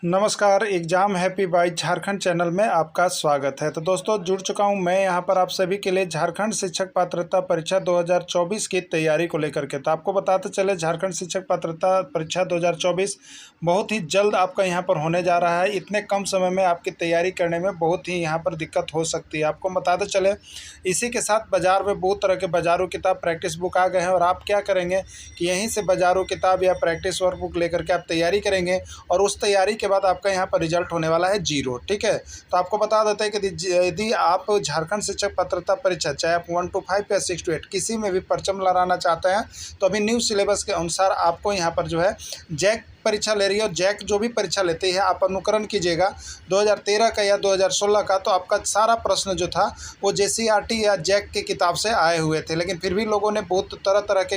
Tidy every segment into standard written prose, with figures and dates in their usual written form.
नमस्कार, exam happy by Jharkhand channel में आपका स्वागत है। तो दोस्तों जुड़ चुका हूं मैं यहां पर आप सभी के लिए झारखंड शिक्षक पात्रता परीक्षा 2024 की तैयारी को लेकर के। तो आपको बताते चले झारखंड शिक्षक पात्रता परीक्षा 2024 बहुत ही जल्द आपका यहां पर होने जा रहा है। इतने कम समय में आपकी तैयारी करने में बहुत ही यहां पर दिक्कत हो सकती है। आपको बताते चले इसी के साथ बाज़ार में बहुत तरह के बाज़ारू किताब प्रैक्टिस बुक आ गए हैं और आप क्या करेंगे कि यहीं से बाज़ारू किताब या प्रैक्टिस वर्क बुक लेकर के आप तैयारी करेंगे और उस तैयारी के बाद आपका यहाँ पर रिजल्ट होने वाला है 0। ठीक है, तो आपको बता देते हैं कि यदि आप झारखंड शिक्षक पात्रता परीक्षा चाहे आप 1 to 5 या 6 to 8 किसी में भी परचम लहराना चाहते हैं तो अभी न्यू सिलेबस के अनुसार आपको यहाँ पर जो है जैक परीक्षा ले रही है और जैक जो भी परीक्षा लेती है आप अनुकरण कीजिएगा 2013 का या 2016 का। तो आपका सारा प्रश्न जो था वो जेसीईआरटी या जैक की किताब से आए हुए थे, लेकिन फिर भी लोगों ने बहुत तरह तरह के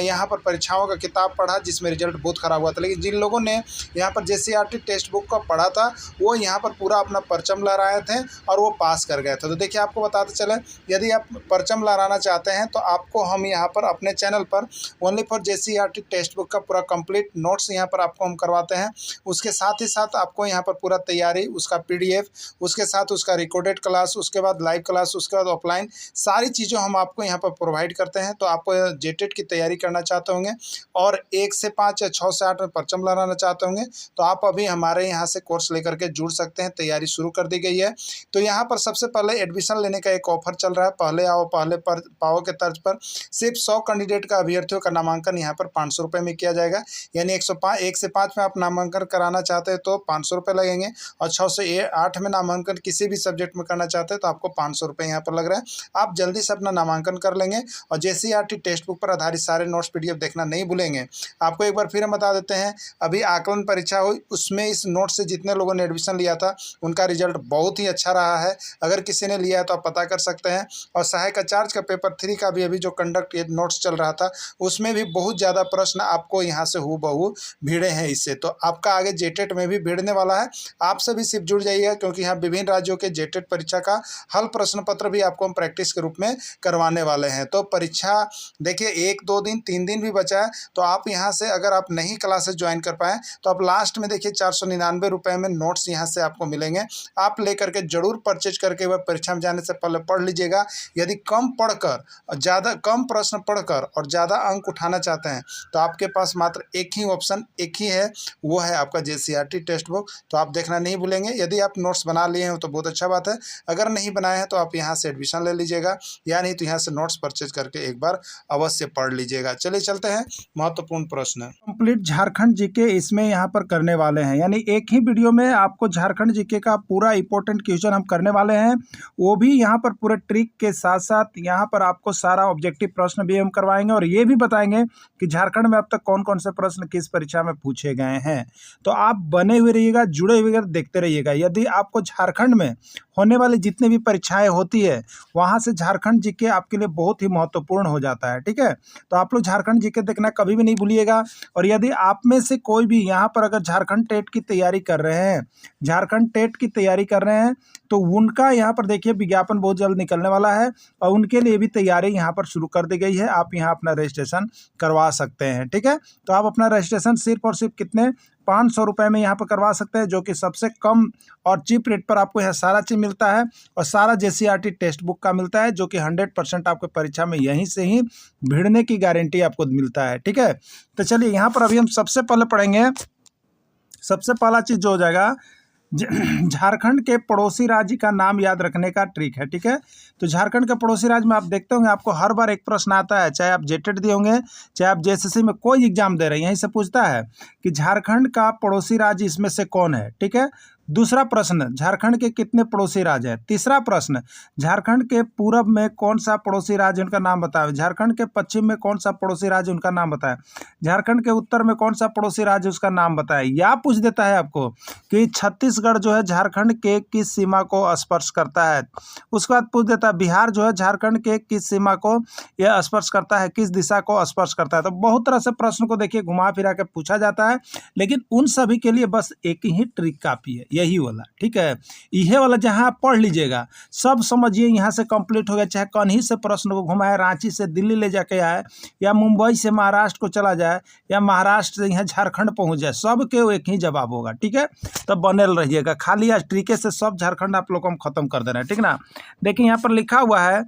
यहाँ पर परीक्षाओं का किताब पढ़ा जिसमें रिजल्ट बहुत ख़राब हुआ था। लेकिन जिन लोगों ने यहाँ पर जेसीईआरटी टेक्स्ट बुक का पढ़ा था वो यहाँ पर पूरा अपना परचम लहराए थे और वो पास कर गए थे। तो देखिए आपको बताते चले यदि आप परचम लहराना चाहते हैं तो आपको हम यहाँ पर अपने चैनल पर only for JCERT text book का पूरा कंप्लीट नोट्स यहाँ पर आपको हम करवाते हैं। उसके साथ ही साथ आपको यहाँ पर पूरा तैयारी उसका पीडीएफ, उसके साथ उसका रिकॉर्डेड क्लास, उसके बाद लाइव क्लास, उसके बाद ऑफलाइन सारी चीज़ें हम आपको यहाँ पर प्रोवाइड करते हैं। तो आप जेटेट की तैयारी करना चाहते होंगे और 1 से 5 या 6 से 8 में परचम लहराना चाहते होंगे तो आप अभी हमारे यहाँ से कोर्स लेकर के जुड़ सकते हैं। तैयारी शुरू कर दी गई है। तो यहाँ पर सबसे पहले एडमिशन लेने का एक ऑफर चल रहा है, पहले आओ पहले पर पाओ के तर्ज पर सिर्फ 100 कैंडिडेट का अभ्यर्थियों का नामांकन यहाँ पर 500 रुपये में किया जाएगा। यानी 1 से 5 में आप नामांकन कराना चाहते हैं तो 500 रुपये लगेंगे और 6 से 8 में नामांकन किसी भी सब्जेक्ट में करना चाहते हैं तो आपको 500 रुपये यहाँ पर लग रहा है। आप जल्दी से अपना नामांकन कर लेंगे और जेसीईआरटी टेक्स्ट बुक पर आधारित सारे नोट्स पीडीएफ देखना नहीं भूलेंगे। आपको एक बार फिर हम बता देते हैं अभी आकलन परीक्षा हुई उसमें इस नोट से जितने लोगों ने एडमिशन लिया था उनका रिजल्ट बहुत ही अच्छा रहा है। अगर किसी ने लिया है तो आप पता कर सकते हैं। और सहायक आचार्य का पेपर 3 का भी अभी जो कंडक्ट नोट्स चल रहा था उसमें भी बहुत ज़्यादा प्रश्न आपको यहाँ से हूबहू भिड़े हैं इससे। तो आपका आगे जेटेट में भी भिड़ने वाला है। आप सभी सिर्फ जुड़ जाइएगा क्योंकि यहाँ विभिन्न राज्यों के जेटेट परीक्षा का हल प्रश्न पत्र भी आपको हम प्रैक्टिस के रूप में करवाने वाले हैं। तो परीक्षा देखिए 1-2 दिन 3 दिन भी बचा है तो आप यहाँ से अगर आप नहीं क्लासेस ज्वाइन कर पाएँ तो आप लास्ट में देखिए 499 रुपये में नोट्स यहाँ से आपको मिलेंगे। आप लेकर के जरूर परचेज करके वह परीक्षा में जाने से पहले पढ़ लीजिएगा। यदि कम पढ़कर ज़्यादा कम प्रश्न पढ़कर और ज़्यादा अंक उठाना चाहते हैं तो आपके पास मात्र एक ही ऑप्शन एक ही है, वो है आपका जेसीईआरटी टेक्स्ट बुक। तो आप देखना नहीं भूलेंगे। यदि आप नोट्स बना लिए हैं तो बहुत अच्छा बात है, अगर नहीं बनाए हैं तो आप यहाँ से एडमिशन ले लीजिएगा या नहीं तो यहाँ से नोट्स परचेज करके एक बार अवश्य पढ़ लीजिएगा। चलिए चलते हैं महत्वपूर्ण प्रश्न कंप्लीट झारखंड जीके इसमें यहाँ पर करने वाले हैं। यानी एक ही वीडियो में आपको झारखंड जीके का पूरा इंपॉर्टेंट क्वेश्चन हम करने वाले हैं, वो भी यहाँ पर पूरे ट्रिक के साथ साथ यहाँ पर आपको सारा ऑब्जेक्टिव प्रश्न भी हम करवाएंगे और ये भी बताएंगे कि झारखंड में अब तक कौन कौन से प्रश्न किस परीक्षा में पूछे गए हैं। तो आप बने हुए रहिएगा, जुड़े हुए देखते रहिएगा। यदि आपको झारखंड में होने वाली जितनी भी परीक्षाएं होती है वहां से झारखंड जीके आपके लिए बहुत ही महत्वपूर्ण हो जाता है। ठीक है, तो आप लोग झारखंड जीके देखना कभी भी नहीं भूलिएगा। और यदि आप में से कोई भी यहाँ पर अगर झारखंड टेट की तैयारी कर रहे हैं, झारखंड टेट की तैयारी कर रहे हैं तो उनका यहाँ पर देखिए विज्ञापन बहुत जल्द निकलने वाला है और उनके लिए भी तैयारी यहाँ पर शुरू कर दी गई है। आप यहाँ अपना रजिस्ट्रेशन करवा सकते हैं। ठीक है, तो आप अपना रजिस्ट्रेशन सिर्फ और सिर्फ कितने 500 रुपये में यहाँ पर करवा सकते हैं, जो कि सबसे कम और चीप रेट पर आपको यह सारा चीज़ मिलता है और सारा जेसीईआरटी टेक्स्ट बुक का मिलता है जो कि 100% आपके परीक्षा में यहीं से ही भिड़ने की गारंटी आपको मिलता है। ठीक है, तो चलिए यहाँ पर अभी हम सबसे पहले पढ़ेंगे। सबसे पहला चीज़ जो हो जाएगा झारखंड के पड़ोसी राज्य का नाम याद रखने का ट्रिक है। ठीक है, तो झारखंड के पड़ोसी राज्य में आप देखते होंगे आपको हर बार एक प्रश्न आता है, चाहे आप जेटेट दिए होंगे चाहे आप जेएसएससी में कोई एग्जाम दे रहे हैं, यहीं से पूछता है कि झारखंड का पड़ोसी राज्य इसमें से कौन है। ठीक है, दूसरा प्रश्न झारखंड के कितने पड़ोसी राज्य हैं। तीसरा प्रश्न झारखंड के पूरब में कौन सा पड़ोसी राज्य उनका नाम बताएं। झारखंड के पश्चिम में कौन सा पड़ोसी राज्य उनका नाम बताएं। झारखंड के उत्तर में कौन सा पड़ोसी राज्य उसका नाम बताएं। या पूछ देता है आपको कि छत्तीसगढ़ जो है झारखंड के किस सीमा को स्पर्श करता है। उसके बाद पूछ देता है बिहार जो है झारखंड के किस सीमा को यह स्पर्श करता है, किस दिशा को स्पर्श करता है। तो बहुत तरह से प्रश्न को देखिए घुमा फिरा के पूछा जाता है, लेकिन उन सभी के लिए बस एक ही ट्रिक काफ़ी है। यही वाला, ठीक है। यही वाला जहाँ आप पढ़ लीजिएगा सब समझिए यहाँ से कंप्लीट हो गया। चाहे कन्ही से प्रश्न को घुमाए, रांची से दिल्ली ले जाके आए, या मुंबई से महाराष्ट्र को चला जाए, या महाराष्ट्र से यहाँ झारखंड पहुँच जाए, सब के एक ही जवाब होगा, ठीक है। तब बनल रहिएगा। खाली आज तरीके से सब झारखंड आप लोग को हम खत्म कर दे रहे हैं, ठीक ना। देखिए यहाँ पर लिखा हुआ है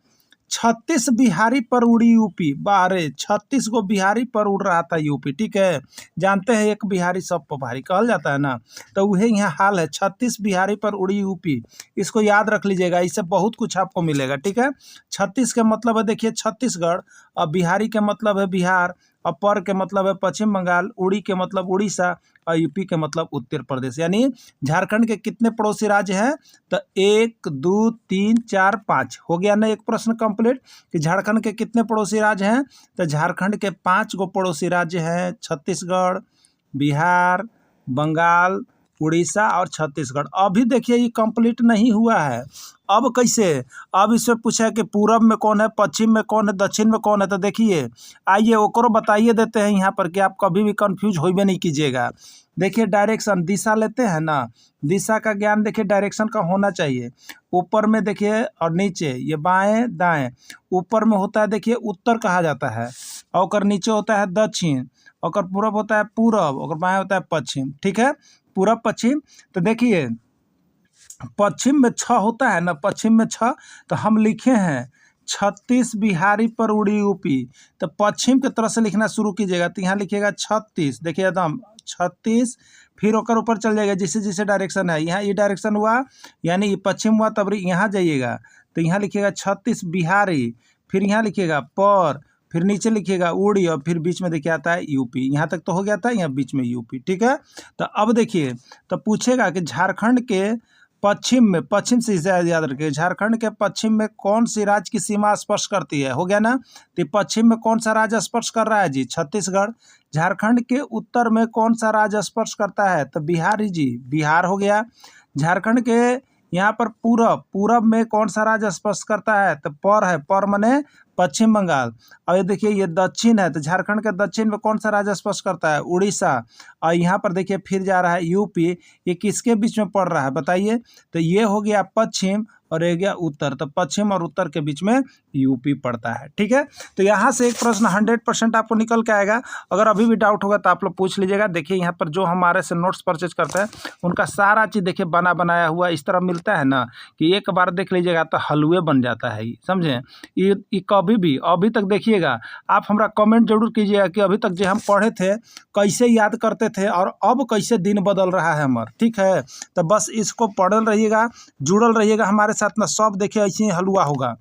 36 बिहारी पर उड़ी यूपी। बारे 36 को बिहारी पर उड़ रहा था यूपी, ठीक है। जानते हैं एक बिहारी सब पर भारी कहल जाता है ना, तो वही यहाँ हाल है। 36 बिहारी पर उड़ी यूपी, इसको याद रख लीजिएगा, इससे बहुत कुछ आपको मिलेगा, ठीक है। 36 का मतलब है देखिए छत्तीसगढ़, और बिहारी का मतलब है बिहार, और पर के मतलब है पश्चिम बंगाल, उड़ी के मतलब उड़ीसा, और यूपी के मतलब उत्तर प्रदेश। यानी झारखंड के कितने पड़ोसी राज्य हैं, तो 1 2 3 4 5 हो गया ना एक प्रश्न कंप्लीट कि झारखंड के कितने पड़ोसी राज्य हैं। तो झारखंड के 5 गो पड़ोसी राज्य हैं, छत्तीसगढ़, बिहार, बंगाल, उड़ीसा और छत्तीसगढ़। अभी देखिए ये कंप्लीट नहीं हुआ है। अब कैसे, अब इसमें पूछा है कि पूरब में कौन है, पश्चिम में कौन है, दक्षिण में कौन है। तो देखिए आइए ओकरो बताइए देते हैं यहाँ पर कि आप कभी भी कंफ्यूज होइबे नहीं कीजिएगा। देखिए डायरेक्शन, दिशा लेते हैं ना, दिशा का ज्ञान देखिए डायरेक्शन का होना चाहिए। ऊपर में देखिए और नीचे, ये बाएं दाएं। ऊपर में होता है देखिए उत्तर कहा जाता है, और नीचे होता है दक्षिण, और पूरब होता है पूरब, और बाएं होता है पश्चिम, ठीक है। पूरब पश्चिम, तो देखिए पश्चिम में 6 होता है ना, पश्चिम में 6, तो हम लिखे हैं 36 बिहारी पर उड़ी यूपी। तो पश्चिम की तरफ से लिखना शुरू कीजिएगा, तो यहाँ लिखिएगा 36, देखिए एकदम 36, फिर होकर ऊपर चल जाएगा जैसे जैसे डायरेक्शन है। यहाँ ये डायरेक्शन हुआ यानी ये पश्चिम हुआ, तब यहाँ जाइएगा तो यहाँ लिखिएगा 36 बिहारी, फिर यहाँ लिखिएगा पर, फिर नीचे लिखिएगा उड़ी, और फिर बीच में देखिए आता है यूपी। यहाँ तक तो हो गया था, यहाँ बीच में यूपी, ठीक है। तो अब देखिए, तो पूछेगा कि झारखंड के पश्चिम में, पश्चिम से याद रखिए, झारखंड के पश्चिम में कौन सी राज्य की सीमा स्पर्श करती है, हो गया ना। तो पश्चिम में कौन सा राज्य स्पर्श कर रहा है जी, छत्तीसगढ़। झारखंड के उत्तर में कौन सा राज्य स्पर्श करता है, तो बिहार जी, बिहार हो गया। झारखंड के यहाँ पर पूरब, पूरब में कौन सा राज्य स्पर्श करता है, तो पर है, पर मने पश्चिम बंगाल। और ये देखिए ये दक्षिण है, तो झारखंड के दक्षिण में कौन सा राज्य स्पर्श करता है, उड़ीसा। और यहाँ पर देखिए फिर जा रहा है यूपी, ये किसके बीच में पड़ रहा है बताइए, तो ये हो गया पश्चिम और ये गया उत्तर, तो पश्चिम और उत्तर के बीच में यूपी पड़ता है, ठीक है। तो यहाँ से एक प्रश्न 100% आपको निकल के आएगा। अगर अभी भी डाउट होगा तो आप लोग पूछ लीजिएगा। देखिए यहाँ पर जो हमारे से नोट्स परचेज करते हैं उनका सारा चीज़ देखिए बना बनाया हुआ इस तरह मिलता है ना, कि एक बार देख लीजिएगा तो हलवे बन जाता है, समझें। ये कभी भी अभी तक देखिएगा, आप हमारा कमेंट जरूर कीजिएगा कि अभी तक जो हम पढ़े थे कैसे याद करते थे और अब कैसे दिन बदल रहा है हमारा, ठीक है। तो बस इसको पढ़ल रहिएगा, जुड़ल रहिएगा हमारे साथ ना, सब देखिए ऐसे ही हलवा होगा।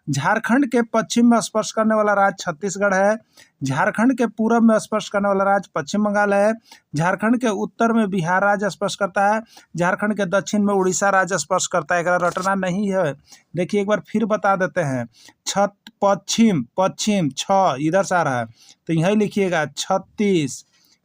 झारखंड के पश्चिम में स्पर्श करने वाला राज्य छत्तीसगढ़ है। झारखंड के पूरब में स्पर्श करने वाला राज्य पश्चिम बंगाल है। झारखंड के उत्तर में बिहार राज्य स्पर्श करता है। झारखंड के दक्षिण में उड़ीसा राज्य स्पर्श करता है। अगर रटना नहीं है, देखिए एक बार फिर बता देते हैं। पश्चिम, पश्चिम 6 इधर से आ रहा है, तो यही लिखिएगा 36।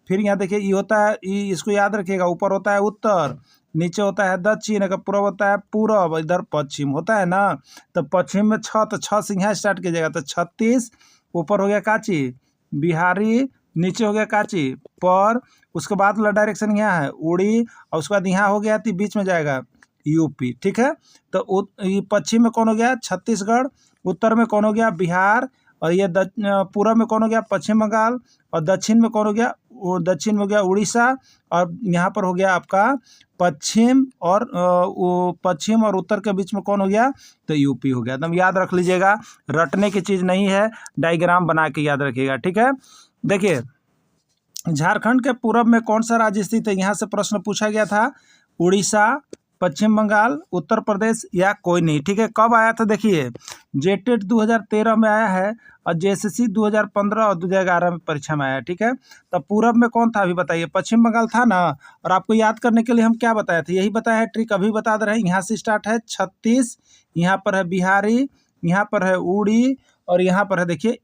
फिर यहाँ देखिए ये होता है, इसको याद रखिएगा, ऊपर होता है उत्तर, नीचे होता है दक्षिण, अगर पूर्व होता है पूरब, इधर पश्चिम होता है ना। तो पश्चिम में 6, तो 6 से यहाँ स्टार्ट कीजिएगा, तो 36, ऊपर हो गया काची बिहारी, नीचे हो गया काची पर, उसके बाद वाला डायरेक्शन यहाँ है उड़ी, और उसके बाद यहाँ हो गया तो बीच में जाएगा यूपी, ठीक है। तो पश्चिम में कौन हो गया छत्तीसगढ़, उत्तर में कौन हो गया बिहार, और ये पूरब में कौन हो गया पश्चिम बंगाल, और दक्षिण में कौन हो गया, दक्षिण में हो गया उड़ीसा, और यहाँ पर हो गया आपका पश्चिम, और पश्चिम और उत्तर के बीच में कौन हो गया, तो यूपी हो गया। एकदम याद रख लीजिएगा, रटने की चीज़ नहीं है, डायग्राम बना के याद रखिएगा, ठीक है। देखिए झारखंड के पूरब में कौन सा राज्य स्थित है, यहाँ से प्रश्न पूछा गया था। उड़ीसा, पश्चिम बंगाल, उत्तर प्रदेश या कोई नहीं, ठीक है। कब आया था देखिए, जेटेट 2013 में आया है, और जेएसएससी 2015 और 2011 में परीक्षा में आया, ठीक है। तो पूरब में कौन था अभी बताइए, पश्चिम बंगाल था ना। और आपको याद करने के लिए हम क्या बताए थे, यही बताया है, ट्रिक अभी बता दे रहे हैं। यहाँ से स्टार्ट है 36, यहाँ पर है बिहारी, यहाँ पर है उड़ी, और यहाँ पर है देखिए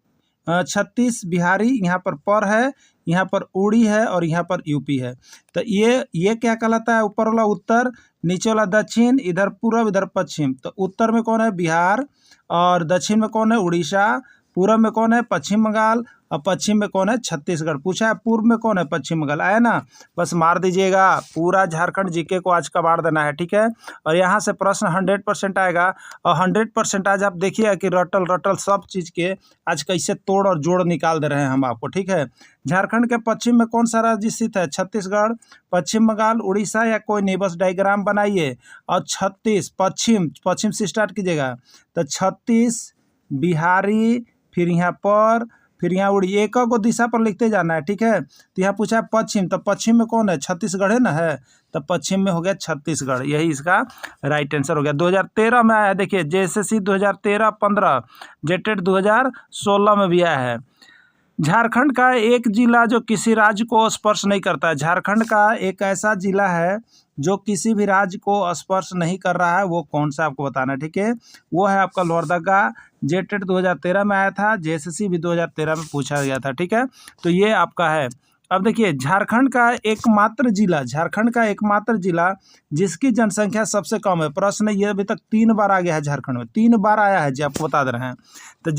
36 बिहारी, यहाँ पर है, यहाँ पर उड़ी है, और यहाँ पर यूपी है। तो ये क्या कहलाता है, ऊपर वाला उत्तर, नीचे वाला दक्षिण, इधर पूरब इधर पश्चिम। तो उत्तर में कौन है बिहार, और दक्षिण में कौन है उड़ीसा, पूर्व में कौन है? पश्चिम बंगाल। और पश्चिम में कौन है? छत्तीसगढ़। पूछा है पूर्व में कौन है? पश्चिम बंगाल। आया ना? बस मार दीजिएगा, पूरा झारखंड जीके को आज कबाड़ देना है, ठीक है। और यहाँ से प्रश्न 100% आएगा। और 100% आज आप देखिए कि रटल रटल सब चीज़ के आज कैसे तोड़ और जोड़ निकाल दे रहे हैं हम आपको, ठीक है। झारखंड के पश्चिम में कौन सा राज्य स्थित है? छत्तीसगढ़, पश्चिम बंगाल, उड़ीसा या कोई नहीं। बस डायग्राम बनाइए। और 36 पश्चिम से स्टार्ट कीजिएगा, तो 36 बिहारी, फिर यहाँ पर, फिर यहाँ उड़ी, एक को दिशा पर लिखते जाना है, ठीक है। तो यहाँ पूछा है पश्चिम, तो पश्चिम में कौन है? छत्तीसगढ़ है ना, है। तो पश्चिम में हो गया छत्तीसगढ़, यही इसका राइट आंसर हो गया। 2013 में आया है, देखिए JSSC 2013-15, जेटेट 2016 में भी आया है। झारखंड का एक जिला जो किसी राज्य को स्पर्श नहीं करता है। झारखंड का एक ऐसा जिला है जो किसी भी राज्य को स्पर्श नहीं कर रहा है, वो कौन सा आपको बताना है, ठीक है। वो है आपका लोहरदगा। जेटेट 2013 में आया था, JSSC भी 2013 में पूछा गया था, ठीक है। तो ये आपका है। अब देखिए झारखंड का एकमात्र जिला जिसकी जनसंख्या सबसे कम है। प्रश्न ये अभी तक 3 बार आ गया है, झारखंड में 3 बार आया है जी, आपको बता दे रहे हैं। तो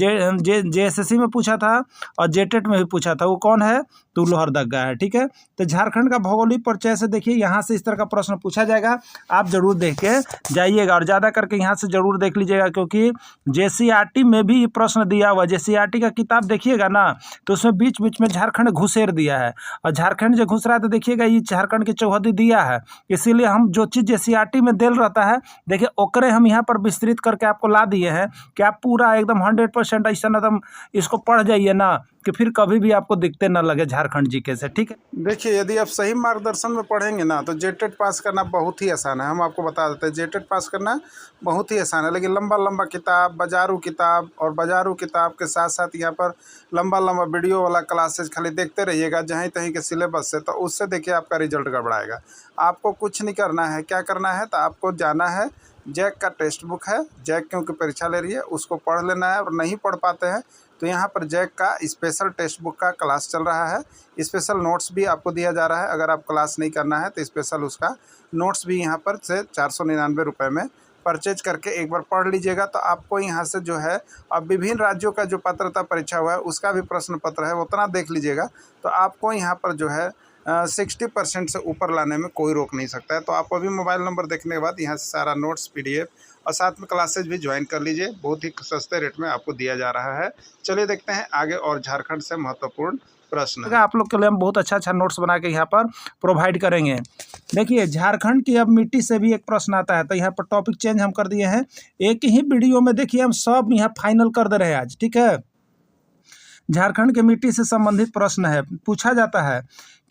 JSSC में पूछा था और जेटेट में भी पूछा था, वो कौन है? तो लोहरदगा है, ठीक है। तो झारखंड का भौगोलिक परिचय से देखिए, यहाँ से इस तरह का प्रश्न पूछा जाएगा, आप जरूर देख के जाइएगा और ज़्यादा करके यहाँ से जरूर देख लीजिएगा, क्योंकि JCRT में भी प्रश्न दिया हुआ। JCRT का किताब देखिएगा ना, तो उसमें बीच बीच में झारखंड घुसेर दिया है। और झारखंड जो घुस रहा है तो देखिएगा ये झारखंड की चौहदी दिया है। इसीलिए हम जो चीज़ JCRT में देल रहता है, देखिए ओकरे हम यहाँ पर विस्तृत करके आपको ला दिए हैं कि आप पूरा एकदम 100% ऐसा एकदम इसको पढ़ जाइए ना, कि फिर कभी भी आपको दिखते ना लगे झारखंड जीके से, ठीक है। देखिए यदि आप सही मार्गदर्शन में पढ़ेंगे ना, तो जेटेट पास करना बहुत ही आसान है। हम आपको बता देते हैं, जेटेट पास करना बहुत ही आसान है। लेकिन लंबा लंबा किताब, बाजारू किताब, और बाजारू किताब के साथ साथ यहाँ पर लंबा लंबा वीडियो वाला क्लासेज खाली देखते रहिएगा जहीं तहीं के सिलेबस से, तो उससे देखिए आपका रिजल्ट गड़बड़ाएगा। आपको कुछ नहीं करना है। क्या करना है? तो आपको जाना है, जैक का टेक्स्ट बुक है, जैक क्योंकि परीक्षा ले रही है, उसको पढ़ लेना है। और नहीं पढ़ पाते हैं तो यहाँ पर जैक का स्पेशल टेक्स्ट बुक का क्लास चल रहा है, स्पेशल नोट्स भी आपको दिया जा रहा है। अगर आप क्लास नहीं करना है तो स्पेशल उसका नोट्स भी यहाँ पर से 499 रुपये में परचेज करके एक बार पढ़ लीजिएगा। तो आपको यहाँ से जो है, अब विभिन्न राज्यों का जो पात्रता परीक्षा हुआ है उसका भी प्रश्न पत्र है, उतना देख लीजिएगा। तो आपको यहाँ पर जो है 60% से ऊपर लाने में कोई रोक नहीं सकता है। तो आप अभी मोबाइल नंबर देखने के बाद यहाँ से सारा नोट्स, PDF और साथ में क्लासेज भी ज्वाइन कर लीजिए। बहुत ही सस्ते रेट में आपको दिया जा रहा है। चलिए देखते हैं आगे और झारखंड से महत्वपूर्ण प्रश्न। आप लोग के लिए हम बहुत अच्छा नोट्स बना के यहाँ पर प्रोवाइड करेंगे। देखिए झारखंड की अब मिट्टी से भी एक प्रश्न आता है, तो यहाँ पर टॉपिक चेंज हम कर दिए हैं। एक ही वीडियो में देखिए हम सब यहाँ फाइनल कर दे रहे हैं आज, ठीक है। झारखंड के मिट्टी से संबंधित प्रश्न है। पूछा जाता है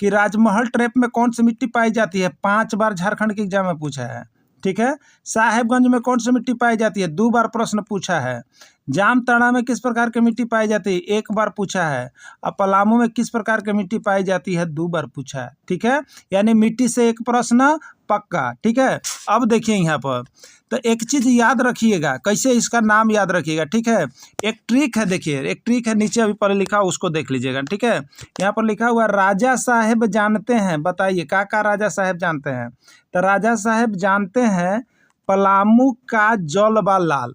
कि राजमहल ट्रैप में कौन सी मिट्टी पाई जाती है? 5 बार झारखंड के एग्जाम में पूछा है, ठीक है। साहेबगंज में कौन सी मिट्टी पाई जाती है? 2 बार प्रश्न पूछा है। जामताड़ा में किस प्रकार की मिट्टी पाई जाती है? 1 बार पूछा है। और पलामू में किस प्रकार की मिट्टी पाई जाती है? 2 बार पूछा है, ठीक है। यानी मिट्टी से एक प्रश्न पक्का, ठीक है। अब देखिए यहाँ पर, तो एक चीज़ याद रखिएगा, कैसे इसका नाम याद रखिएगा, ठीक है। एक ट्रिक है, देखिए एक ट्रिक है, नीचे अभी पहले लिखा, उसको देख लीजिएगा, ठीक है। यहाँ पर लिखा हुआ राजा साहेब जानते हैं, बताइए का राजा साहेब जानते हैं? तो राजा साहेब जानते हैं पलामू का जल बा लाल।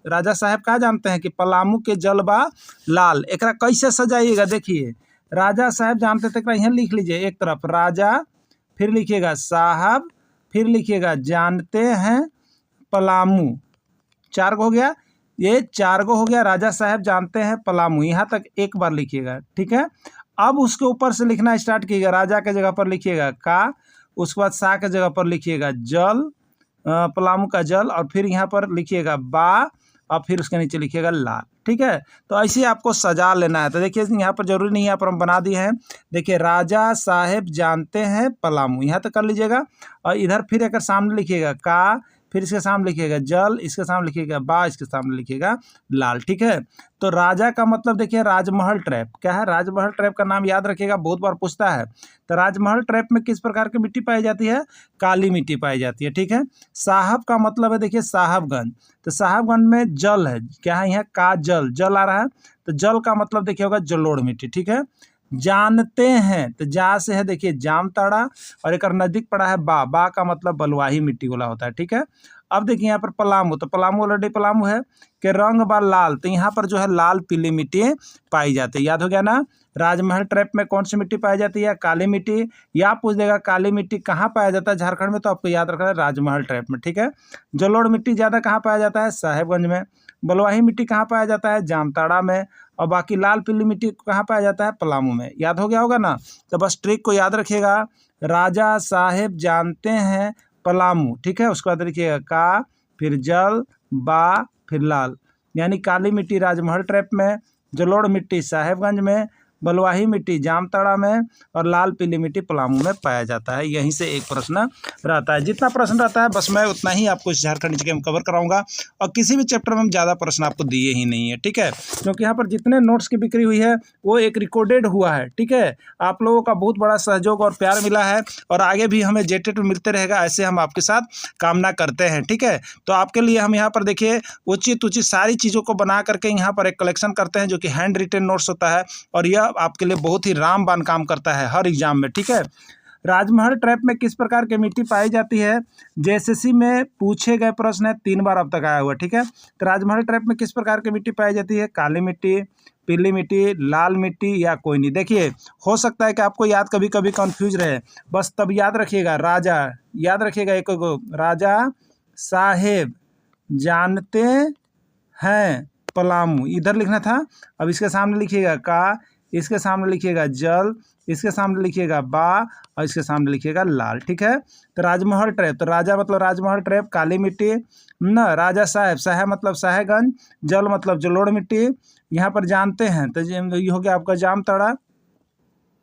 राजा साहेब का जानते हैं कि पलामू के जल बा लाल। एक कैसे सजाइएगा, देखिए राजा साहेब जानते थे, यहाँ लिख लीजिए, एक तरफ राजा, फिर लिखिएगा साहब, फिर लिखिएगा जानते हैं पलामू। 4 गो हो गया, ये 4 गो हो गया। राजा साहब जानते हैं पलामू, यहाँ तक एक बार लिखिएगा, ठीक है। अब उसके ऊपर से लिखना स्टार्ट कीजिएगा। राजा के जगह पर लिखिएगा का, उसके बाद सा के जगह पर लिखिएगा जल, पलामू का जल, और फिर यहाँ पर लिखिएगा बा, और फिर उसके नीचे लिखिएगा लाल, ठीक है। तो ऐसे आपको सजा लेना है। तो देखिए यहाँ पर जरूरी नहीं है, यहाँ पर हम बना दिए हैं। देखिए राजा साहेब जानते हैं पलामू, यहाँ तक कर लीजिएगा। और इधर फिर एक सामने लिखिएगा का, फिर इसके सामने लिखिएगा जल, इसके सामने लिखिएगा बा, इसके सामने लिखिएगा लाल, ठीक है। तो राजा का मतलब देखिए राजमहल ट्रैप क्या है? राजमहल ट्रैप का नाम याद रखिएगा, बहुत बार पूछता है। तो राजमहल ट्रैप में किस प्रकार की मिट्टी पाई जाती है? काली मिट्टी पाई जाती है, ठीक है। साहब का मतलब है देखिए साहबगंज, तो साहबगंज में जल है, क्या है यहाँ का जल आ रहा है, तो जल का मतलब देखिए होगा जलोढ़ मिट्टी, ठीक है। जानते हैं, तो जा से है देखिए जामताड़ा, और एक नजदीक पड़ा है बा का मतलब बलुआही मिट्टी वाला होता है, ठीक है। अब देखिए यहाँ पर पलामू, तो पलामू ऑलरेडी पलामू है कि रंग बा लाल, तो यहाँ पर जो है लाल पीली मिट्टी पाई जाती है, याद हो गया ना। राजमहल ट्रैप में कौन सी मिट्टी पाई जाती है? काली मिट्टी। या पूछ देगा काली मिट्टी कहाँ पाया जाता है झारखंड में, तो आपको याद रखना है राजमहल ट्रैप में, ठीक है। जलोढ़ मिट्टी ज़्यादा कहाँ पाया जाता है? साहेबगंज में। बलुआही मिट्टी कहाँ पाया जाता है? जामताड़ा में। और बाकी लाल पीली मिट्टी कहाँ पाया जाता है? पलामू में। याद हो गया होगा ना। तो बस ट्रिक को याद रखिएगा, राजा साहेब जानते हैं पलामू, ठीक है। उसके बाद लिखिएगा का, फिर जल, बा, फिर लाल, यानी काली मिट्टी राजमहल ट्रैप में, जलोढ़ मिट्टी साहेबगंज में, बलुआही मिट्टी जामताड़ा में, और लाल पीली मिट्टी पलामू में पाया जाता है। यहीं से एक प्रश्न रहता है। जितना प्रश्न रहता है बस मैं उतना ही आपको इस झारखंड जी के में कवर कराऊंगा, और किसी भी चैप्टर में हम ज़्यादा प्रश्न आपको दिए ही नहीं है, ठीक है। क्योंकि यहाँ पर जितने नोट्स की बिक्री हुई है वो एक रिकॉर्डेड हुआ है, ठीक है। आप लोगों का बहुत बड़ा सहयोग और प्यार मिला है, और आगे भी हमें जेटेट में मिलते रहेगा, ऐसे हम आपके साथ कामना करते हैं, ठीक है। तो आपके लिए हम यहाँ पर देखिए उचित उचित सारी चीज़ों को बना करके यहाँ पर एक कलेक्शन करते हैं, जो कि हैंड रिटेन नोट्स होता है, और यह आपके लिए बहुत ही रामबाण काम करता है हर एग्जाम में, ठीक है। राजमहल ट्रैप में किस प्रकार की मिट्टी पाई जाती है? जेएसएससी में पूछे गए प्रश्न है, 3 बार अब तक आया हुआ, ठीक है। तो राजमहल ट्रैप में किस प्रकार की मिट्टी पाई जाती है? काली मिट्टी, पीली मिट्टी, लाल मिट्टी, या कोई नहीं। देखिए हो सकता है कि आपको याद कभी कभी कंफ्यूज रहे, बस तब याद रखिएगा राजा, याद रखिएगा एक को, राजा साहेब जानते हैं पलामू, इधर लिखना था। अब इसके सामने लिखिएगा का, इसके सामने लिखिएगा जल, इसके सामने लिखिएगा बा, और इसके सामने लिखिएगा लाल, ठीक है। तो राजमहल ट्रैप, तो राजा मतलब राजमहल ट्रैप, काली मिट्टी न, राजा साहेब, साहेब मतलब साहेबगंज, जल मतलब जलोढ़ मिट्टी, यहाँ पर जानते हैं तो ये हो गया आपका जामताड़ा,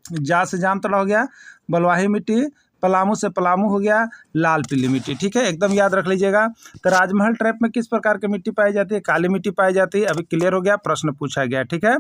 जा से जामताड़ा हो गया, बलुआही मिट्टी, पलामू से पलामू हो गया, लाल पीली मिट्टी, ठीक है। एकदम याद रख लीजिएगा। तो राजमहल ट्रैप में किस प्रकार की मिट्टी पाई जाती है? काली मिट्टी पाई जाती है। अभी क्लियर हो गया, प्रश्न पूछा गया, ठीक है।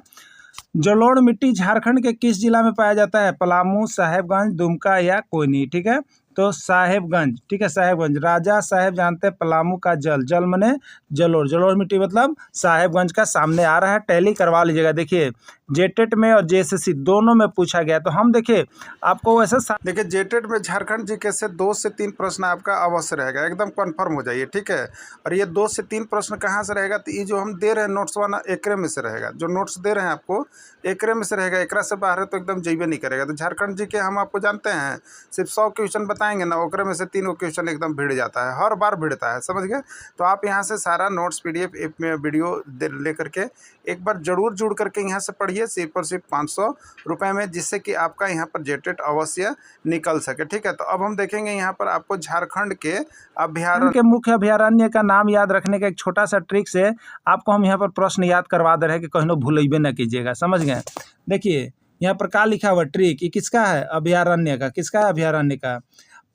जलोढ़ मिट्टी झारखंड के किस जिला में पाया जाता है? पलामू, साहेबगंज, दुमका, या कोई नहीं, ठीक है। तो साहेबगंज, ठीक है, साहेबगंज। राजा साहेब जानते हैं पलामू का जल, जल मने जलोढ़, जलोढ़ मिट्टी मतलब साहेबगंज का सामने आ रहा है, टैली करवा लीजिएगा। देखिए जेटेट में और जेएसएससी दोनों में पूछा गया, तो हम देखिए आपको वैसे देखिए जेटेट में झारखंड जीके से 2 से 3 प्रश्न आपका अवश्य रहेगा, एकदम कन्फर्म हो जाइए, ठीक है। और ये 2 से 3 प्रश्न कहाँ से रहेगा? तो ये जो हम दे रहे हैं नोट्स वाला एकरे में से रहेगा, जो नोट्स दे रहे हैं आपको एकरे में से रहेगा, एकरा से बाहर है तो एकदम जइबे नहीं करेगा। तो झारखंड जीके हम आपको जानते हैं सिर्फ 100 क्वेश्चन बताएंगे ना, ओकरे में से 3 क्वेश्चन एकदम भिड़ जाता है, हर बार भिड़ता है, समझ गए। तो आप यहाँ से सारा नोट्स PDF में वीडियो ले करके एक बार जरूर जुड़ करके यहाँ से पढ़िए, सिर्फ और सिर्फ 500 रुपये में, जिससे कि आपका यहाँ पर जेटेट अवश्य निकल सके, ठीक है। तो अब हम देखेंगे यहाँ पर आपको झारखंड के अभ्यारण्य के मुख्य अभ्यारण्य का नाम याद रखने का एक छोटा सा ट्रिक से आपको हम यहाँ पर प्रश्न याद करवा दे रहे हैं कि कहीं भूलेबे न कीजिएगा, समझ गए। देखिए यहाँ पर क्या लिखा हुआ ट्रिक, ये किसका है? अभ्यारण्य का। किसका है? अभ्यारण्य का।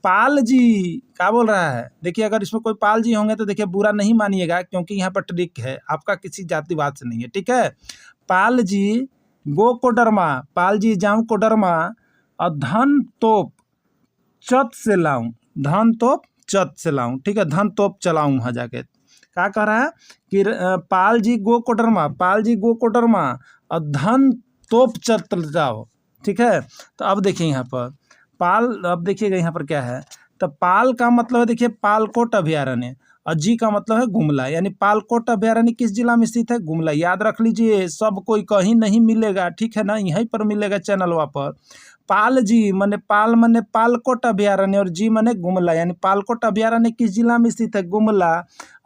पाल जी क्या बोल रहा है? देखिए अगर इसमें कोई पाल जी होंगे तो देखिए बुरा नहीं मानिएगा, क्योंकि यहाँ पर ट्रिक है, आपका किसी जातिवाद से नहीं है, ठीक है। पाल जी गो कोडरमा, पाल जी जाऊँ कोडरमा, और धन तोप चत से लाऊं, धन तोप चत से लाऊं, ठीक है, धन तोप चलाऊं वहाँ जाके। क्या कह रहा है कि पाल जी गो कोडरमा, पाल जी गो कोडरमा, और धन तोप चत जाओ, ठीक है। तो अब देखिए यहाँ पर पाल, अब देखिएगा यहाँ पर क्या है, तो पाल का मतलब है देखिए पालकोट अभ्यारण्य, और जी का मतलब है गुमला, यानी पालकोट अभ्यारण्य किस जिला में स्थित है? गुमला। याद रख लीजिए, सब कोई कहीं नहीं मिलेगा, ठीक है ना, यहीं पर मिलेगा चैनलवा पर। पाल जी मने पालकोट अभ्यारण्य, और जी मने गुमला, यानी पालकोट अभ्यारण्य किस जिला में स्थित है? गुमला।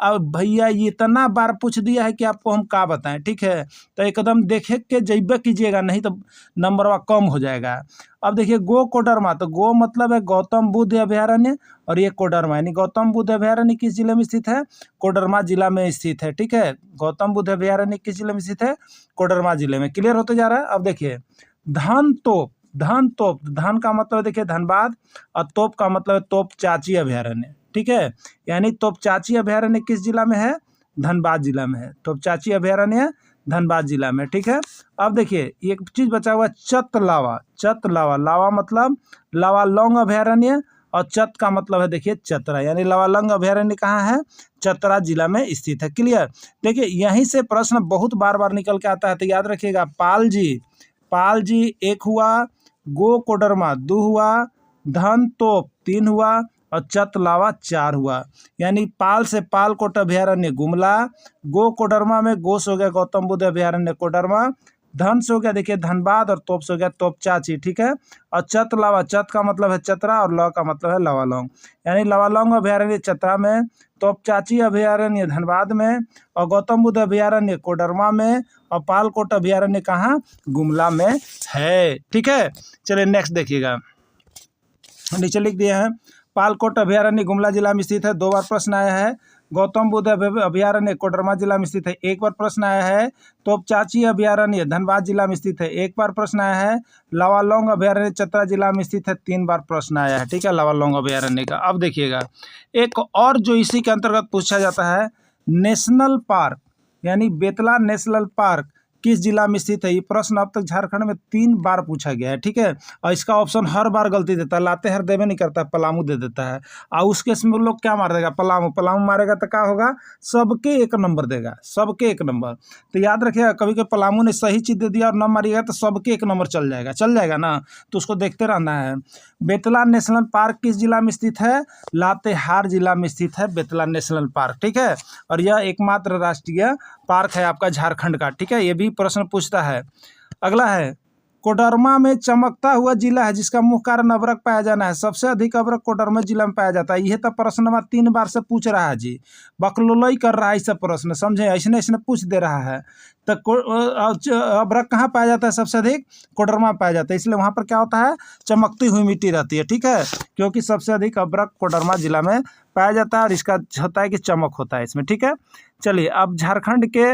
अब भैया ये इतना बार पूछ दिया है कि आपको हम क्या बताएं, ठीक है। तो एकदम देखे के जइबे कीजिएगा, नहीं तो नंबरवा कम हो जाएगा। अब देखिए गो कोडरमा, तो गो मतलब है गौतम बुद्ध अभ्यारण्य, और ये कोडरमा यानी गौतम बुद्ध अभ्यारण्य किस जिले में स्थित है? कोडरमा जिला में स्थित है, ठीक है। गौतम बुद्ध अभ्यारण्य किस जिले में स्थित है? कोडरमा जिले में। क्लियर होते जा रहा है। अब देखिए धन तोप, धन तोप, धन का मतलब देखिए धनबाद, और तोप का मतलब है तोप चाची अभ्यारण्य, ठीक है। यानी तोप चाची अभ्यारण्य किस जिला में है? धनबाद जिला में है। तोप चाची अभ्यारण्य धनबाद जिला में, ठीक है। अब देखिए एक चीज बचा हुआ, चतलावा, चतलावा, लावा मतलब लावालौंग अभ्यारण्य, और चत का मतलब है देखिए चतरा, यानी लावालौंग अभ्यारण्य कहाँ है? चतरा जिला में स्थित है। क्लियर। देखिए यहीं से प्रश्न बहुत बार बार निकल के आता है, तो याद रखिएगा पाल जी पाल जी 1 हुआ, गो कोडरमा 2 हुआ, धन तोप 3 हुआ और चतलावा 4 हुआ। यानी पाल से पालकोट अभयारण्य गुमला, गो कोडरमा में गो से हो गया गौतम बुद्ध अभयारण्य कोडरमा, धन से हो गया देखिए धनबाद और तोप से हो गया तोपचाची, ठीक है। और चतलावा, चत का मतलब है चतरा और ल का मतलब है लवालौंग, यानी लवालौंग अभयारण्य चतरा में, तोपचाची अभयारण्य धनबाद में और गौतम बुद्ध अभयारण्य कोडरमा में और पालकोट अभयारण्य कहाँ, गुमला में है, ठीक है। चलिए नेक्स्ट देखिएगा, नीचे लिख दिए हैं पालकोट अभयारण्य गुमला जिला में स्थित है, 2 बार प्रश्न आया है। गौतम बुद्ध अभयारण्य कोडरमा जिला में स्थित है, 1 बार प्रश्न आया है। तोपचाची अभयारण्य धनबाद जिला में स्थित है, 1 बार प्रश्न आया है। लवालौंग अभयारण्य चतरा जिला में स्थित है, 3 बार प्रश्न आया है, ठीक है, लवालौंग अभयारण्य का। अब देखिएगा एक और जो इसी के अंतर्गत पूछा जाता है, नेशनल पार्क यानी बेतला नेशनल पार्क किस जिला में स्थित है। ये प्रश्न अब तक झारखंड में 3 बार पूछा गया है, ठीक है। और इसका ऑप्शन हर बार गलती देता है, लातेहार देवे नहीं करता है, पलामू दे देता है। और उसके इसमें लोग क्या मार देगा, पलामू, पलामू मारेगा तो क्या होगा, सबके 1 नंबर देगा, सबके 1 नंबर। तो याद रखिएगा, कभी कभी पलामू ने सही चीज़ दे दिया और न मारिएगा तो सबके 1 नंबर चल जाएगा ना, तो उसको देखते रहना है। बेतला नेशनल पार्क किस जिला में स्थित है, लातेहार जिला में स्थित है बेतला नेशनल पार्क, ठीक है। और यह एकमात्र राष्ट्रीय पार्क है आपका झारखंड का, ठीक है। ये भी प्रश्न पूछता है। अगला है कोडरमा में चमकता हुआ जिला है जिसका मुख्य कारण अभ्रक पाया जाना है। सबसे अधिक अभ्रक कोडरमा जिला में पाया जाता है। यह तो प्रश्न नंबर 3 बार से पूछ रहा है जी, बकलोलई कर रहा है इस प्रश्न, समझे, ऐसे ऐसे पूछ दे रहा है। तो अभ्रक कहाँ पाया जाता है, सबसे अधिक कोडरमा पाया जाता है, इसलिए वहाँ पर क्या होता है, चमकती हुई मिट्टी रहती है, ठीक है, क्योंकि सबसे अधिक अभ्रक कोडरमा जिला में पाया जाता है और इसका होता है कि चमक होता है इसमें, ठीक है। चलिए अब झारखंड के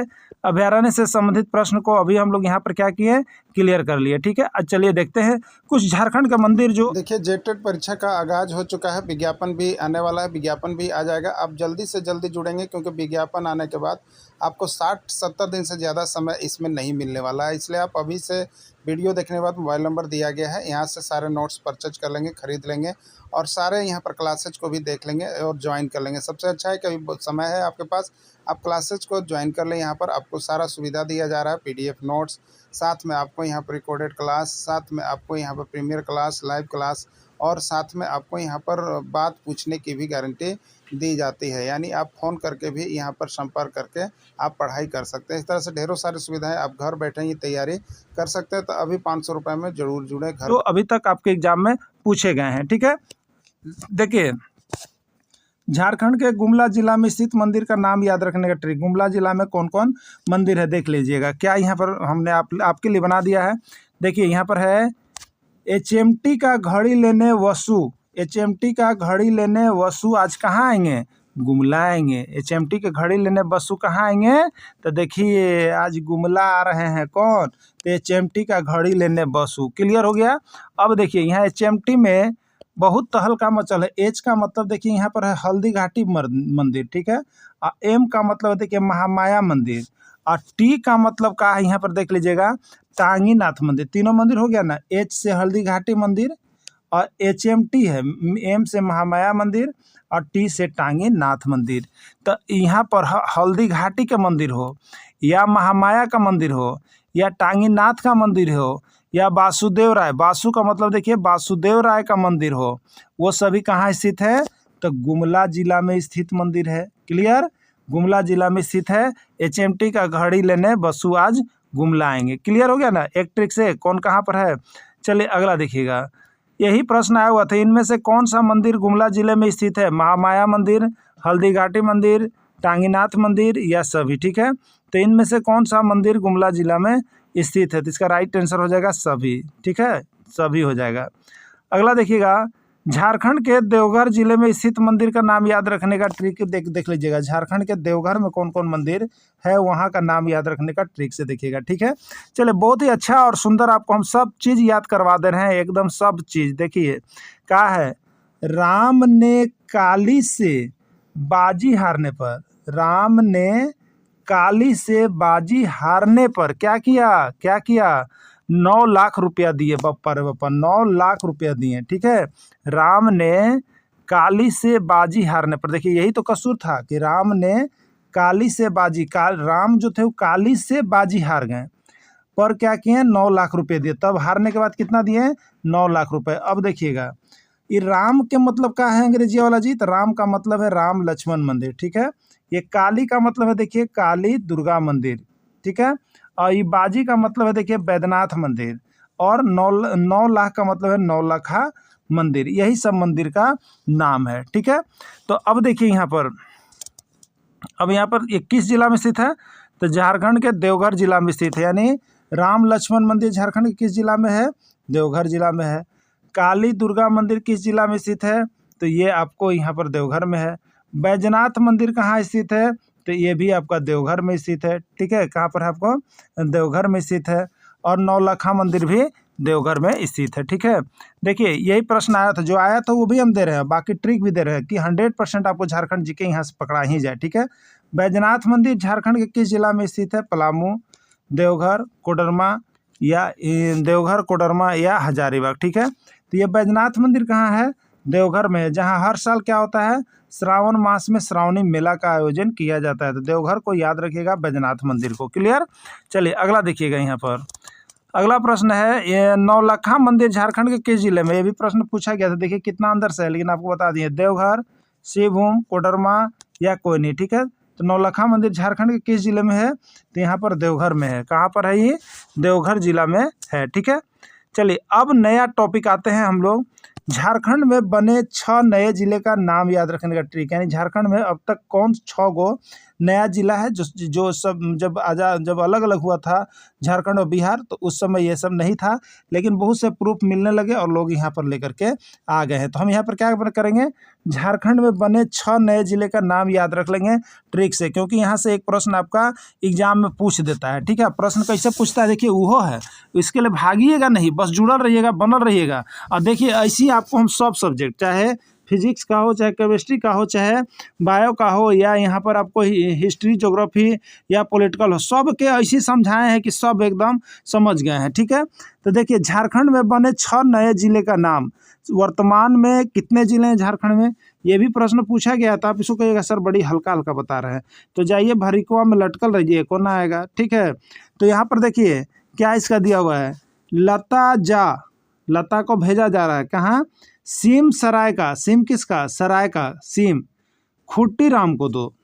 अभयारण्य से संबंधित प्रश्न को अभी हम लोग यहाँ पर क्या किए, क्लियर कर लिए, ठीक है। अब चलिए देखते हैं कुछ झारखंड का मंदिर जो, देखिए जेटेड परीक्षा का आगाज हो चुका है, विज्ञापन भी आने वाला है, विज्ञापन भी आ जाएगा। आप जल्दी से जल्दी जुड़ेंगे क्योंकि विज्ञापन आने के बाद आपको 60-70 दिन से ज़्यादा समय इसमें नहीं मिलने वाला है, इसलिए आप अभी से वीडियो देखने के बाद मोबाइल नंबर दिया गया है, यहाँ से सारे नोट्स परचेज कर लेंगे, ख़रीद लेंगे और सारे यहाँ पर क्लासेज को भी देख लेंगे और ज्वाइन कर लेंगे। सबसे अच्छा है कि अभी बहुत समय है आपके पास, आप क्लासेज को ज्वाइन कर लें। यहाँ पर आपको सारा सुविधा दिया जा रहा है, पीडीएफ नोट्स, साथ में आपको यहाँ पर रिकॉर्डेड क्लास, साथ में आपको यहाँ पर प्रीमियर क्लास, लाइव क्लास और साथ में आपको यहाँ पर बात पूछने की भी गारंटी दी जाती है, यानी आप फ़ोन करके भी यहाँ पर संपर्क करके आप पढ़ाई कर सकते हैं। इस तरह से ढेरों सारी सुविधाएं, आप घर बैठे ही तैयारी कर सकते हैं। तो अभी 500 रुपये में ज़रूर जुड़े, घर तो अभी तक आपके एग्जाम में पूछे गए हैं, ठीक है। देखिए झारखंड के गुमला जिला में स्थित मंदिर का नाम याद रखने का ट्रिक, गुमला जिला में कौन कौन मंदिर है देख लीजिएगा। क्या यहाँ पर हमने आपके लिए बना दिया है, देखिए यहाँ पर है HMT का घड़ी लेने वसु, HMT का घड़ी लेने वसु आज कहाँ आएंगे, गुमला आएंगे। HMT के घड़ी लेने वसु कहाँ आएंगे, तो देखिए आज गुमला आ रहे हैं कौन, तो HMT का घड़ी लेने वसु, क्लियर हो गया। अब देखिए यहाँ HMT में बहुत तहलका मचल है। एच का मतलब देखिए यहाँ पर है हल्दी घाटी मंदिर, ठीक है। और M का मतलब देखिए महामाया मंदिर और T का मतलब क्या है यहाँ पर देख लीजिएगा, टांगी नाथ मंदिर। तीनों मंदिर हो गया ना, H से हल्दी घाटी मंदिर और HMT है, M से महामाया मंदिर और T से टांगी नाथ मंदिर। तो यहाँ पर हल्दी घाटी का मंदिर हो या महामाया का मंदिर हो या टांगी नाथ का मंदिर हो या वासुदेव राय, वासु का मतलब देखिए वासुदेव राय का मंदिर हो, वो सभी कहाँ स्थित है, तो गुमला जिला में स्थित मंदिर है, क्लियर, गुमला जिला में स्थित है। HMT का घड़ी लेने वसु आज गुमला आएंगे, क्लियर हो गया ना, एक ट्रिक से कौन कहाँ पर है। चलिए अगला देखिएगा, यही प्रश्न आया हुआ था, इनमें से कौन सा मंदिर गुमला जिले में स्थित है, महामाया मंदिर, हल्दी घाटी मंदिर, टांगीनाथ मंदिर या सभी, ठीक है। तो इनमें से कौन सा मंदिर गुमला जिला में स्थित है, तो इसका राइट आंसर हो जाएगा सभी, ठीक है, सभी हो जाएगा। अगला देखिएगा, झारखंड के देवघर जिले में स्थित मंदिर का नाम याद रखने का ट्रिक देख लीजिएगा। झारखंड के देवघर में कौन कौन मंदिर है, वहाँ का नाम याद रखने का ट्रिक से देखिएगा, ठीक है। चलिए बहुत ही अच्छा और सुंदर आपको हम सब चीज़ याद करवा दे रहे हैं, एकदम सब चीज़। देखिए क्या है, राम ने काली से बाजी हारने पर, राम ने काली से बाजी हारने पर क्या किया, 9 लाख रुपया दिए, बप्पा रे बप्पा, 9 लाख रुपया दिए, ठीक है। राम ने काली से बाजी हारने पर, देखिए यही तो कसूर था कि राम ने काली से बाजी, राम जो थे वो काली से बाजी हार गए पर क्या किए 9 लाख रुपए दिए, तब हारने के बाद कितना दिए 9 लाख रुपए। अब देखिएगा ये राम के मतलब क्या है अंग्रेजी वाला जी, तो राम का मतलब है राम लक्ष्मण मंदिर, ठीक है। ये काली का मतलब है देखिए काली दुर्गा मंदिर, ठीक है। और ये बाजी का मतलब है देखिए बैद्यनाथ मंदिर, और 9 लाख का मतलब है नौलखा मंदिर, यही सब मंदिर का नाम है, ठीक है। तो अब देखिए यहाँ पर ये किस जिला में स्थित है, तो झारखंड के देवघर जिला में स्थित है, यानी राम लक्ष्मण मंदिर झारखंड के किस जिला में है, देवघर जिला में है। काली दुर्गा मंदिर किस जिला में स्थित है, तो ये आपको यहाँ पर देवघर में है। बैजनाथ मंदिर कहाँ स्थित है, तो ये भी आपका देवघर में स्थित है, ठीक है। कहाँ पर है आपको, देवघर में स्थित है। और नौलखा मंदिर भी देवघर में स्थित है, ठीक है। देखिए यही प्रश्न आया था, जो आया था वो भी हम दे रहे हैं, बाकी ट्रिक भी दे रहे हैं कि 100% आपको झारखंड जीके यहाँ से पकड़ा ही जाए, ठीक है। बैजनाथ मंदिर झारखंड के किस जिला में स्थित है, पलामू, देवघर, कोडरमा या हजारीबाग, ठीक है। तो ये बैजनाथ मंदिर कहाँ है, देवघर में है, जहाँ हर साल क्या होता है, श्रावण मास में श्रावणी मेला का आयोजन किया जाता है। तो देवघर को याद रखिएगा, बैजनाथ मंदिर को, क्लियर। चलिए अगला देखिएगा, यहाँ पर अगला प्रश्न है, ये नौलखा मंदिर झारखंड के किस जिले में, ये भी प्रश्न पूछा गया था। देखिए कितना अंदर से है, लेकिन आपको बता दिए देवघर, शिवभूम, कोडरमा या कोयनी, ठीक है। तो नौलखा मंदिर झारखंड के किस जिले में है, तो यहाँ पर देवघर में है। कहाँ पर है ये, देवघर जिला में है, ठीक है। चलिए अब नया टॉपिक आते हैं हम लोग, झारखंड में बने 6 नए जिले का नाम याद रखने का ट्रिक, यानी झारखंड में अब तक कौन 6 गो नया जिला है जो सब जब अलग अलग हुआ था झारखंड और बिहार, तो उस समय ये सब नहीं था, लेकिन बहुत से प्रूफ मिलने लगे और लोग यहाँ पर लेकर के आ गए हैं। तो हम यहाँ पर क्या करेंगे, झारखंड में बने 6 नए जिले का नाम याद रख लेंगे ट्रिक से, क्योंकि यहाँ से एक प्रश्न आपका एग्जाम में पूछ देता है, ठीक है। प्रश्न कैसे पूछता है देखिए, वो है, इसके लिए भागिएगा नहीं, बस जुड़ल रहिएगा, बनल रहिएगा। और देखिए ऐसी आपको हम सब सब्जेक्ट, चाहे फिजिक्स का हो, चाहे केमिस्ट्री का हो, चाहे बायो का हो, या यहाँ पर आपको हिस्ट्री, ज्योग्राफी या पॉलिटिकल हो, सब के ऐसे समझाए हैं कि सब एकदम समझ गए हैं, ठीक है। तो देखिए झारखंड में बने 6 नए जिले का नाम, वर्तमान में कितने जिले हैं झारखंड में, ये भी प्रश्न पूछा गया था। आप इसको कहिएगा सर बड़ी हल्का हल्का बता रहे हैं, तो जाइए भरिकुआ में लटकल रहिए, कौन आएगा, ठीक है। तो यहाँ पर देखिए क्या इसका दिया हुआ है, लता को भेजा जा रहा है कहाँ, सीम सराय का, सीम किसका, सराय का, सीम खुट्टी राम को दो,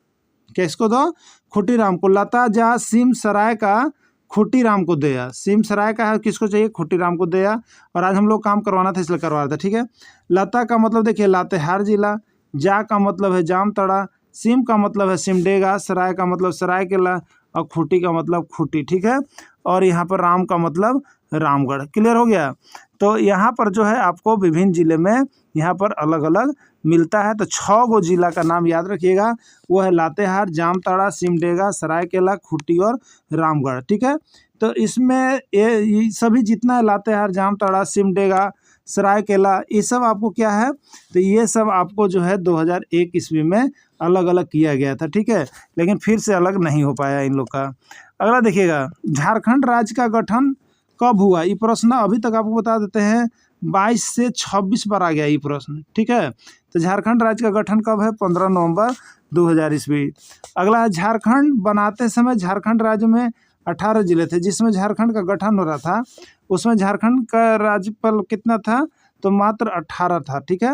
किसको दो, खुट्टी राम को, लता जा सीम सराय का खुट्टी राम को दिया, सीम सराय का है, किसको चाहिए, खुट्टी राम को दिया। और आज हम लोग काम करवाना था इसलिए करवा रहा था, ठीक है। लता का मतलब देखिए लातेहार जिला, जा का मतलब है जामताड़ा, सीम का मतलब है सिमडेगा, सराय का मतलब सरायकेला, और खूंटी का मतलब खूंटी, ठीक है। और यहाँ पर राम का मतलब रामगढ़, क्लियर हो गया। तो यहाँ पर जो है आपको विभिन्न जिले में यहाँ पर अलग अलग मिलता है। तो 6 गो जिला का नाम याद रखिएगा, वो है लातेहार, जामताड़ा, सिमडेगा, सरायकेला, खूंटी और रामगढ़, ठीक है। तो इसमें ये सभी जितना है लातेहार, जामताड़ा, सिमडेगा, सरायकेला, ये सब आपको क्या है, तो ये सब आपको जो है 2001 ईस्वी में अलग अलग किया गया था, ठीक है, लेकिन फिर से अलग नहीं हो पाया इन लोग का। अगला देखिएगा, झारखंड राज्य का गठन कब हुआ, ये प्रश्न अभी तक आपको बता देते हैं 22 से 26 बार आ गया ये प्रश्न, ठीक है। तो झारखंड राज्य का गठन कब है, 15 नवंबर 2000 ईस्वी। अगला है, झारखंड बनाते समय झारखंड राज्य में 18 जिले थे, जिसमें झारखंड का गठन हो रहा था उसमें झारखंड का राज्यपाल कितना था, तो मात्र 18 था, ठीक है।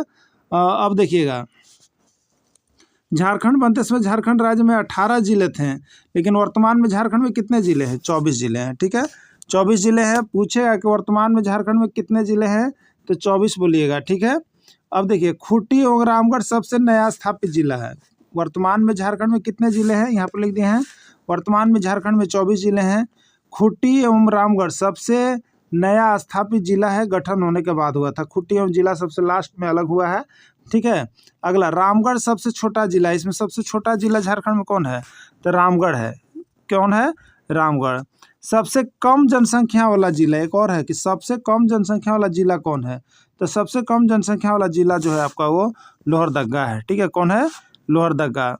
अब देखिएगा, झारखंड बनते समय झारखंड राज्य में 18 जिले थे, लेकिन वर्तमान में झारखंड में कितने जिले हैं, 24 जिले हैं, ठीक है। 24 जिले हैं, पूछेगा कि वर्तमान में झारखंड में कितने जिले हैं, तो 24 बोलिएगा, ठीक है। अब देखिए, खूंटी और रामगढ़ सबसे नया स्थापित जिला है। वर्तमान में झारखंड में कितने जिले हैं, यहाँ पर लिख दिए हैं, वर्तमान में झारखंड में 24 जिले हैं। खूंटी एवं रामगढ़ सबसे नया स्थापित जिला है, गठन होने के बाद हुआ था। खूंटी एवं जिला सबसे लास्ट में अलग हुआ है, ठीक है। अगला, रामगढ़ सबसे छोटा जिला, इसमें सबसे छोटा जिला झारखंड में कौन है, तो रामगढ़ है, कौन है, रामगढ़। सबसे कम जनसंख्या वाला जिला एक और है कि सबसे कम जनसंख्या वाला जिला कौन है, तो सबसे कम जनसंख्या वाला जिला जो है आपका वो लोहरदगा है, ठीक है, कौन है, लोहरदगा।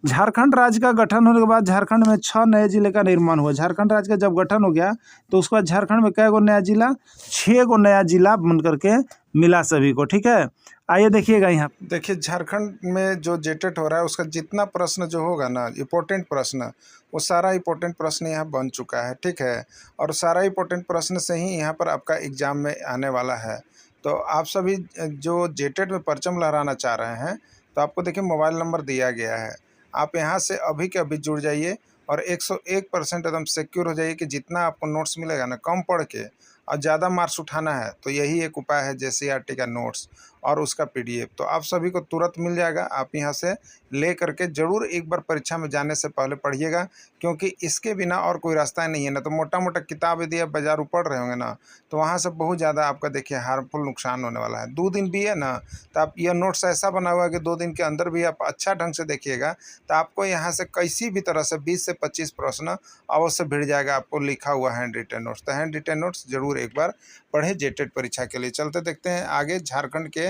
झारखंड राज्य का गठन होने के बाद झारखंड में 6 नए जिले का निर्माण हुआ। झारखंड राज्य का जब गठन हो गया तो उसके बाद झारखंड में कै गो नया जिला, 6 गो नया जिला बन करके मिला सभी को। ठीक है, आइए देखिएगा यहाँ। देखिए झारखंड में जो जेटेट हो रहा है उसका जितना प्रश्न जो होगा ना इम्पोर्टेंट प्रश्न, वो सारा इम्पोर्टेंट प्रश्न यहाँ बन चुका है। ठीक है, और सारा इम्पोर्टेंट प्रश्न से ही यहाँ पर आपका एग्ज़ाम में आने वाला है। तो आप सभी जो जेटेट में परचम लहराना चाह रहे हैं तो आपको देखिए मोबाइल नंबर दिया गया है, आप यहाँ से अभी के अभी जुड़ जाइए और 101% एकदम सिक्योर हो जाइए कि जितना आपको नोट्स मिलेगा ना कम पढ़ के और ज़्यादा मार्क्स उठाना है तो यही एक उपाय है JCERT का नोट्स और उसका PDF तो आप सभी को तुरंत मिल जाएगा। आप यहाँ से ले करके ज़रूर एक बार परीक्षा में जाने से पहले पढ़िएगा, क्योंकि इसके बिना और कोई रास्ता नहीं है ना। तो मोटा मोटा किताब यदि आप बाजार पढ़ रहे होंगे ना तो वहाँ से बहुत ज़्यादा आपका देखिए हार्मफुल नुकसान होने वाला है। 2 दिन भी है ना तो आप यह नोट्स ऐसा बना हुआ है कि 2 दिन के अंदर भी आप अच्छा ढंग से देखिएगा तो आपको यहाँ से किसी भी तरह से 20 से 25 प्रश्न अवश्य भिड़ जाएगा आपको लिखा हुआ हैंड रिटन नोट्स। तो हैंड रिटन नोट्स जरूर एक बार पढ़े जेटेट परीक्षा के लिए। चलते देखते हैं आगे झारखंड के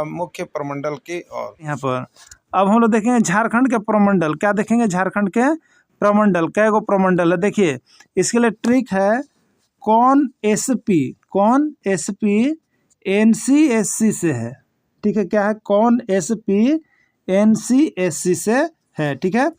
मुख्य प्रमंडल की ओर। यहाँ पर अब हम लोग देखेंगे झारखंड के प्रमंडल। क्या देखेंगे? झारखंड के प्रमंडल। कै गो प्रमंडल है देखिए। इसके लिए ट्रिक है कौन एसपी NCSC से है। ठीक है, क्या है? कौन SP NCSC से है। ठीक है,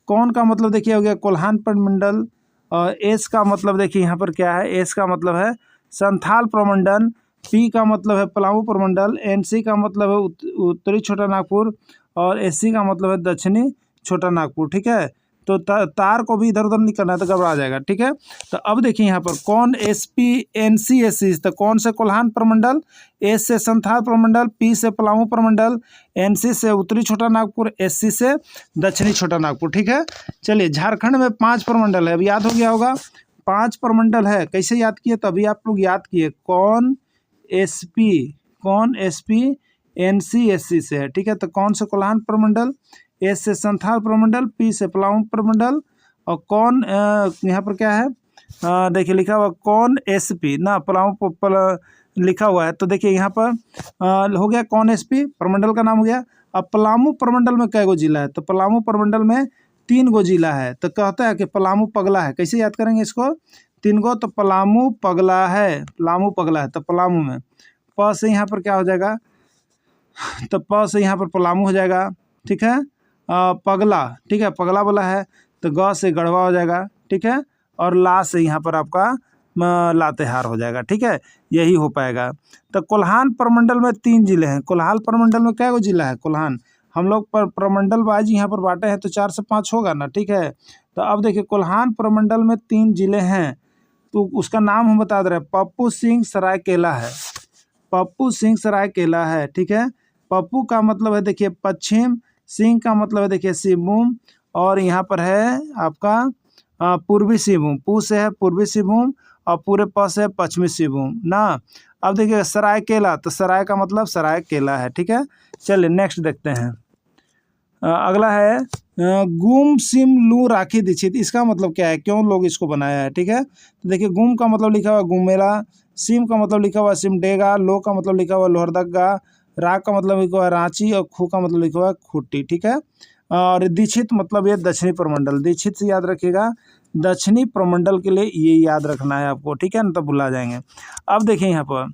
कौन का मतलब देखिए हो गया कोल्हान प्रमंडल, और एस का मतलब देखिए यहाँ पर क्या है, एस का मतलब है संथाल प्रमंडल, पी का मतलब है पलामू प्रमंडल, NC का मतलब है उत्तरी छोटा नागपुर, और SC का मतलब है दक्षिणी छोटा नागपुर। ठीक है, तो तार को भी इधर उधर नहीं करना है तो घबरा जाएगा। ठीक है, तो अब देखिए यहाँ पर कौन SP NCSC, तो कौन से कोल्हान प्रमंडल, एस से संथाल प्रमंडल, पी से पलामू प्रमंडल, NC से उत्तरी छोटा नागपुर, SC से दक्षिणी छोटा नागपुर। ठीक है, चलिए झारखंड में 5 प्रमंडल है। अब याद हो गया होगा 5 प्रमंडल है। कैसे याद किए? तभी आप लोग याद किए कौन SP NCSC से है। ठीक है, तो कौन से कोल्हान प्रमंडल, एस से संथाल प्रमंडल, पी से पलामू प्रमंडल, और कौन यहाँ पर क्या है देखिए लिखा हुआ कौन SP ना पलामू लिखा हुआ है। तो देखिए यहाँ पर हो गया कौन SP प्रमंडल का नाम हो गया। अब पलामू प्रमंडल में कै गो जिला है? तो पलामू प्रमंडल में 3 गो जिला है। तो कहता है कि पलामू पगला है। कैसे याद करेंगे इसको? 3 गो, तो पलामू पगला है, तो पलामू में प से यहाँ पर क्या हो जाएगा, तो प से यहाँ पर पलामू हो जाएगा। ठीक है, पगला, ठीक है, पगला बोला है तो ग से गढ़वा हो जाएगा। ठीक है, और ला से यहाँ पर आपका लातेहार हो जाएगा। ठीक है, यही हो पाएगा। तो कोल्हान प्रमंडल में 3 जिले हैं। कोल्हान प्रमंडल में क्या गो जिला है? कोल्हान हम लोग पर प्रमंडल बाजी यहाँ पर बांटे हैं तो 4 से 5 होगा ना। ठीक है, तो अब देखिए कोल्हान प्रमंडल में 3 जिले हैं, तो उसका नाम हम बता दे रहे हैं। पप्पू सिंह सरायकेला है, पप्पू सिंह सरायकेला है। ठीक है, पप्पू का मतलब है देखिए पश्चिम, सिंह का मतलब है देखिए सिंहभूम, और यहाँ पर है आपका पूर्वी सिंहभूम। पू से है पूर्वी सिंहभूम और पूरे प से है पश्चिमी सिंहभूम ना। अब देखिए सरायकेला, तो सराय का मतलब सरायकेला है। ठीक है, चलिए नेक्स्ट देखते हैं। अगला है गुम सिम लू राखी दीक्षित। इसका मतलब क्या है, क्यों लोग इसको बनाया है? ठीक है, तो देखिए गुम का मतलब लिखा हुआ गुमेला, सिम का मतलब लिखा हुआ सिमडेगा, लो का मतलब लिखा हुआ लोहरदगा, राग का मतलब लिखा हुआ रांची, और खू का मतलब लिखा हुआ खुट्टी। ठीक है, और दीक्षित मतलब ये दक्षिणी प्रमंडल। दीक्षित से याद रखिएगा, दक्षिणी प्रमंडल के लिए ये याद रखना है आपको। ठीक है ना, तो भुला जाएंगे। अब देखिए यहाँ पर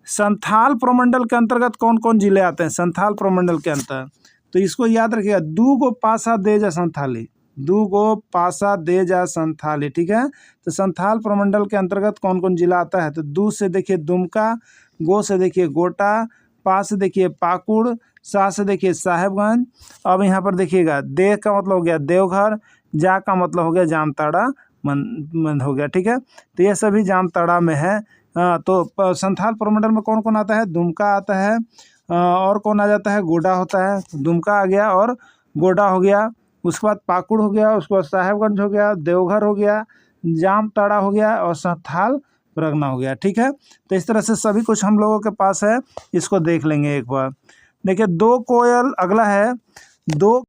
संथाल प्रमंडल के अंतर्गत कौन कौन जिले आते हैं? संथाल प्रमंडल के अंतर, तो इसको याद रखिएगा, 2 गो पासा दे जा संथाली, 2 गो पासा दे जा संथाली। ठीक है, तो संथाल प्रमंडल के अंतर्गत कौन कौन जिला आता है? तो 2 से देखिए दुमका, गो से देखिए गोटा, पा से देखिए पाकुड़, सा से देखिए साहेबगंज। अब यहाँ पर देखिएगा दे का मतलब हो गया देवघर, जा का मतलब हो गया जामताड़ा मन हो गया। ठीक है, तो ये सभी जामताड़ा में है। तो संथाल प्रमंडल में कौन कौन आता है? दुमका आता है, और कौन आ जाता है? गोडा होता है। दुमका आ गया और गोडा हो गया, उसके बाद पाकुड़ हो गया, उसके बाद साहेबगंज हो गया, देवघर हो गया, जामताड़ा हो गया, और संथाल परगना हो गया। ठीक है, तो इस तरह से सभी कुछ हम लोगों के पास है, इसको देख लेंगे एक बार। देखिए 2 कोयल, अगला है 2